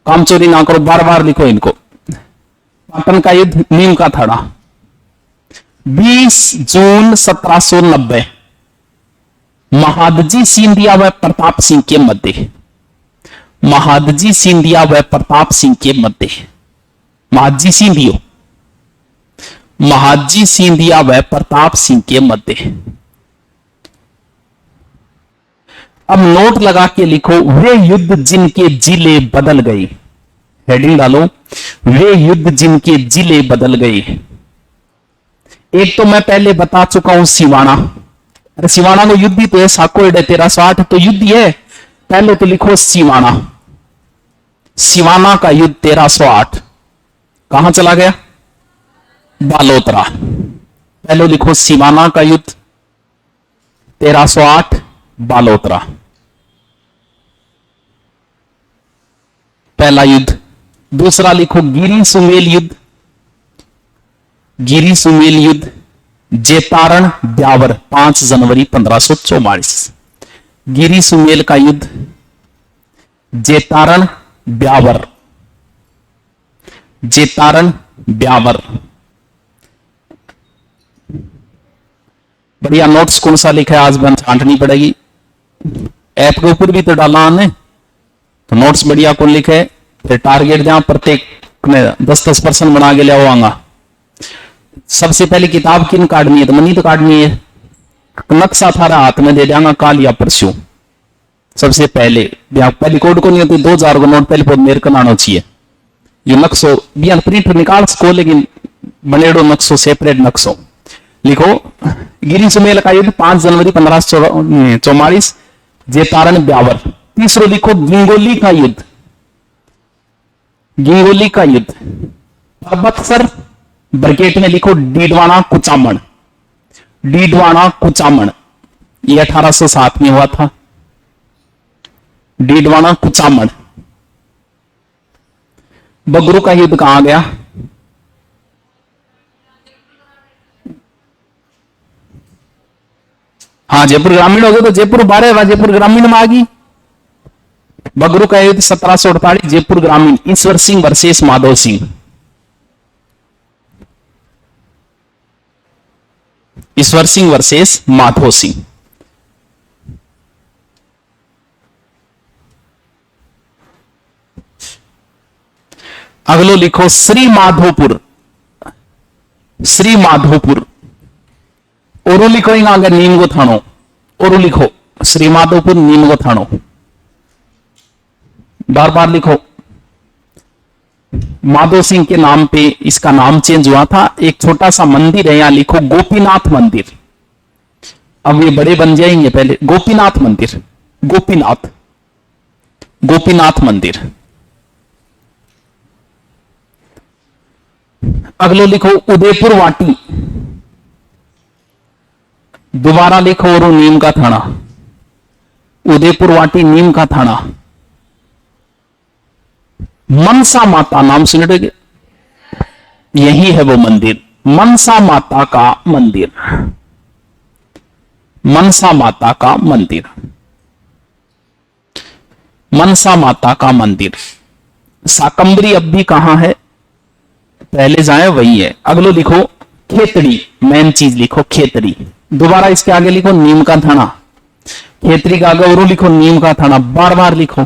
काम चोरी ना करो, बार बार लिखो इनको। पाटन का युद्ध, नीम का थाना, 20 जून 1790, महादजी सिंधिया व प्रताप सिंह के मध्य। महादजी सिंधिया व प्रताप सिंह के मध्य। महादजी सिंधियो, महादजी सिंधिया व प्रताप सिंह के मध्य। अब नोट लगा के लिखो, वे युद्ध जिनके जिले बदल गए। हेडिंग डालो, वे युद्ध जिनके जिले बदल गए। एक तो मैं पहले बता चुका हूं सिवाना। अरे सिवाना को युद्ध ही तो है, साको 1308 तो युद्ध ही है। पहले तो लिखो सिवाना। सिवाना का युद्ध 1308 कहां चला गया? बालोतरा। पहले लिखो सिवाना का युद्ध 1308 बालोतरा, पहला युद्ध। दूसरा लिखो गिरी सुमेल युद्ध, गिरी सुमेल युद्ध जेतारण ब्यावर 5 जनवरी 1544। गिरी सुमेल का युद्ध, जेतारण ब्यावर, जेतारण ब्यावर। बढ़िया नोट्स कौन सा लिखा है आज बन छांटनी पड़ेगी। ऐप के ऊपर भी तो डाला हमने, तो नोट्स बढ़िया कौन लिखे है। फिर टारगेट जहां प्रत्येक ने 10-10% बना के ले आऊंगा। सबसे पहले किताब किन काटनी है? तो मनी तो काटनी है। नक्शा थारा हाथ में दे देंगा काल या परसों। सबसे पहले पहली कोड को नहीं होती 2000 को नोट पहले मेरे को आना चाहिए। ये नक्शो बिया प्रिंट निकाल सको, लेकिन बनेडो नक्शो सेपरेट नक्शो लिखो। गिरी सुमेल का युद्ध 5 जनवरी 1544 जेतारण ब्यावर। तीसरो लिखो गिंगोली का युद्ध, गिंगोली का युद्ध पर्वतसर ब्रैकेट में लिखो डीडवाना कुचामन, डीडवाना कुचामन। ये 1807 में हुआ था, डीडवाना कुचामन। बगरू का युद्ध कहां गया? हाँ, जयपुर ग्रामीण हो गया, तो जयपुर 12 जयपुर ग्रामीण में आ गई। बगरू का युद्ध 1748 जयपुर ग्रामीण, ईश्वर सिंह वर्सेस माधो सिंह। ईश्वर सिंह वर्सेस माधो सिंह। अगलो लिखो श्री माधोपुर, श्री माधोपुर। और लिखो अगर नीम को थानो, और लिखो श्री माधोपुर नीम को थानो, बार बार लिखो। माधो सिंह के नाम पे इसका नाम चेंज हुआ था। एक छोटा सा मंदिर है, यहां लिखो गोपीनाथ मंदिर। अब ये बड़े बन जाएंगे, पहले गोपीनाथ मंदिर, गोपीनाथ, गोपीनाथ मंदिर। अगलो लिखो उदयपुर वाटी, दोबारा लिखो और नीम का थाना, उदयपुर वाटी नीम का थाना। मनसा माता नाम सुन रहे, यही है वो मंदिर, मनसा माता का मंदिर, मनसा माता का मंदिर। मनसा माता का मंदिर। शाकंभरी अब भी कहां है, पहले जाए वही है। अगलो लिखो खेतड़ी, मेन चीज लिखो खेतड़ी। दोबारा इसके आगे लिखो नीम का थाना, खेतड़ी का आगे और लिखो नीम का थाना, बार बार लिखो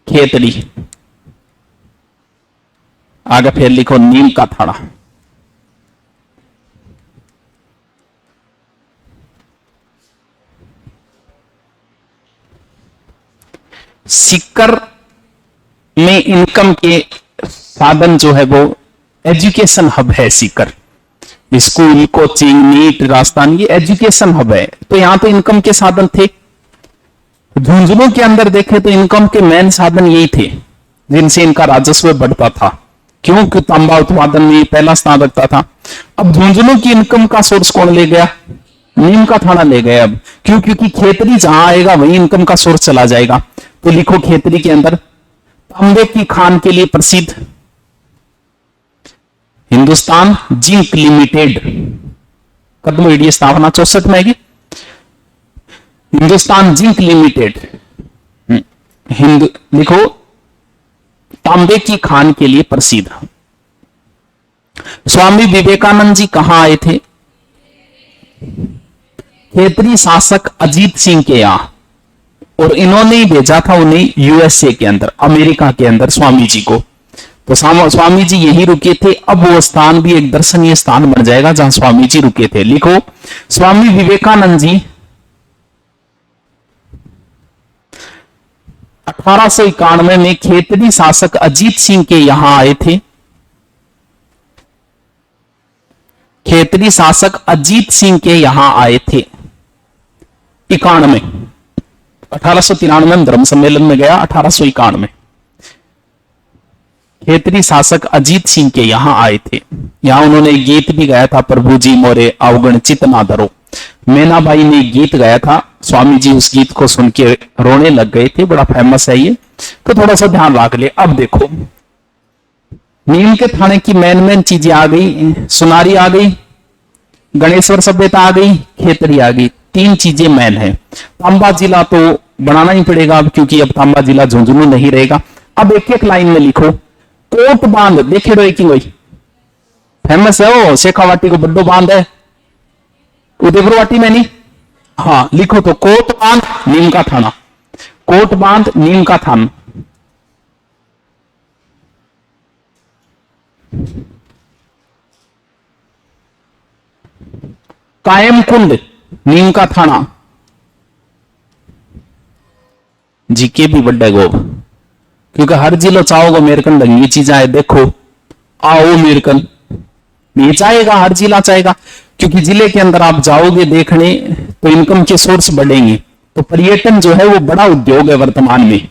खेतड़ी, आगे फिर लिखो नीम का थाना। सीकर में इनकम के साधन जो है वो एजुकेशन हब है। Sikar school, coaching, NEET, Rajasthan, ये एजुकेशन हब है। तो यहां तो इनकम के साधन थे। झुंझुनू के अंदर देखे तो इनकम के मेन साधन यही थे जिनसे इनका राजस्व बढ़ता था, क्योंकि तांबा उत्पादन में पहला स्थान रखता था। अब झुंझुनू की इनकम का सोर्स कौन ले गया, नीम का थाना ले गया। अब क्यों, क्योंकि खेतरी जहां आएगा वही इनकम का सोर्स चला जाएगा। तो लिखो खेतरी के अंदर तांबे की खान के लिए प्रसिद्ध हिंदुस्तान जिंक लिमिटेड, कदम एडी स्थापना 64 में है। हिंदुस्तान जिंक लिमिटेड लिखो तांबे की खान के लिए प्रसिद्ध। स्वामी विवेकानंद जी कहां आए थे, खेतरी शासक अजीत सिंह के यहां, और इन्होंने ही भेजा था उन्हें यूएसए के अंदर, अमेरिका के अंदर स्वामी जी को। तो स्वामी जी यहीं रुके थे। अब वो स्थान भी एक दर्शनीय स्थान बन जाएगा जहां स्वामी जी रुके थे। लिखो स्वामी विवेकानंद जी 1891 में खेतरी शासक अजीत सिंह के यहां आए थे। खेतरी शासक अजीत सिंह के यहां आए थे 91। 1893 में धर्म सम्मेलन में गया, 1891 में खेतरी शासक अजीत सिंह के यहां आए थे। यहां उन्होंने गीत भी गाया था, प्रभु जी मोरे अवगण चित ना धरो। मीनाबाई ने गीत गाया था, स्वामी जी उस गीत को सुन के रोने लग गए थे, बड़ा फेमस है ये, तो थोड़ा सा ध्यान रख ले। अब देखो नीम के थाने की मेन चीजें आ गई, सुनारी आ गई, गणेश्वर सभ्यता आ गई, खेतरी आ गई, तीन चीजें मेन है। तांबा जिला तो बनाना ही पड़ेगा अब, क्योंकि अब तांबा जिला झुंझुनू नहीं रहेगा। अब एक एक लाइन में लिखो कोट बांध, देखे रहो एक ही फेमस है वो, शेखावाटी को बड्डो बांध है, उदयपुर वाटी में नहीं। हाँ लिखो तो कोट बांध नीम का थाना, कोट बांध नीम का थाना। कायम कुंड नीम का थाना, जीके भी बड्डे गोब, क्योंकि हर जिलो चाहोगे मेरकन ढंगी चीज आए। देखो आओ मेरकन ये चाहेगा, हर जिला चाहेगा, क्योंकि जिले के अंदर आप जाओगे देखने तो इनकम के सोर्स बढ़ेंगे। तो पर्यटन जो है वो बड़ा उद्योग है वर्तमान में,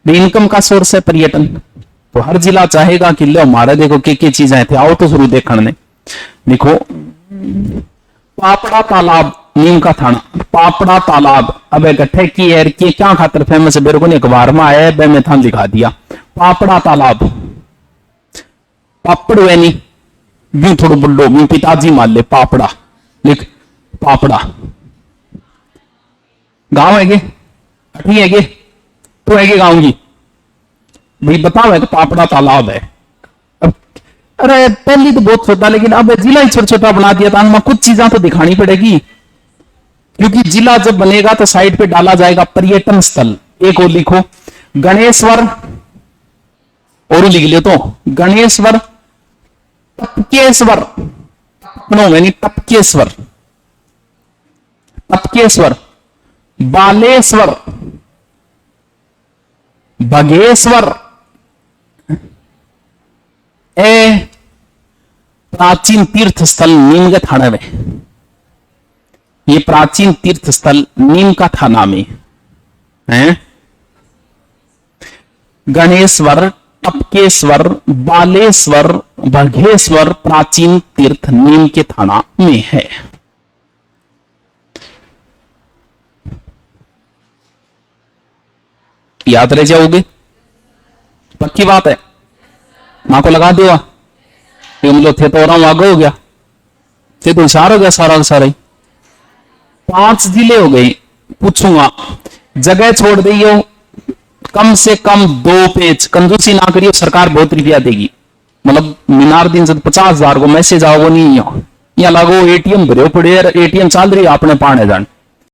इनकम का सोर्स है पर्यटन। तो हर जिला चाहेगा कि लो हमारा देखो के चीज आए थे, आओ तो शुरू देखने। देखो पापड़ा तालाब नीम का थाना, पापड़ा तालाब। अब इकट्ठे की एर के क्या खातर फेमस है, मेरे को अखबार में आया है, मैं थान दिखा दिया। पापड़ा तालाब, पापड़ वैनी भी थोड़ा बुल्लो भी पिताजी मान ले, पापड़ा लिख, पापड़ा गांव है गे, अठी है गे, तो है गे गांव की भाई बताओ है कि पापड़ा तालाब है। अरे पहली तो बहुत छोटा, लेकिन अब जिला ही छोटा छोटा बना दिया था। कुछ चीजें तो दिखानी पड़ेगी, क्योंकि जिला जब बनेगा तो साइड पे डाला जाएगा पर्यटन स्थल। एक और लिखो गणेश्वर, और लिख लियो तो गणेश्वर, टपकेश्वर, टपकेश्वर, टपकेश्वर, बालेश्वर, बघेश्वर, प्राचीन तीर्थ स्थल नीम का थाना में, ये प्राचीन तीर्थ स्थल नीम का थाना में है। गणेश्वर, टपकेश्वर, बालेश्वर, बघेश्वर प्राचीन तीर्थ नीम के थाना में है। याद रह जाओगे, पक्की बात है। मां को लगा दिया मतलब थे तो और आगे हो गया, थे तो इशार हो गया सारा का सारा ही। 5 जिले हो गए, पूछूंगा जगह छोड़ दियो, कम से कम 2 पेज, कंजूसी ना करियो, सरकार बहुत रुपया देगी। मतलब मीनार दिन से 50,000 को मैसेज आओ नहीं यहाँ लागो एटीएम भरे पड़े, एटीएम चल रही है अपने पाने जान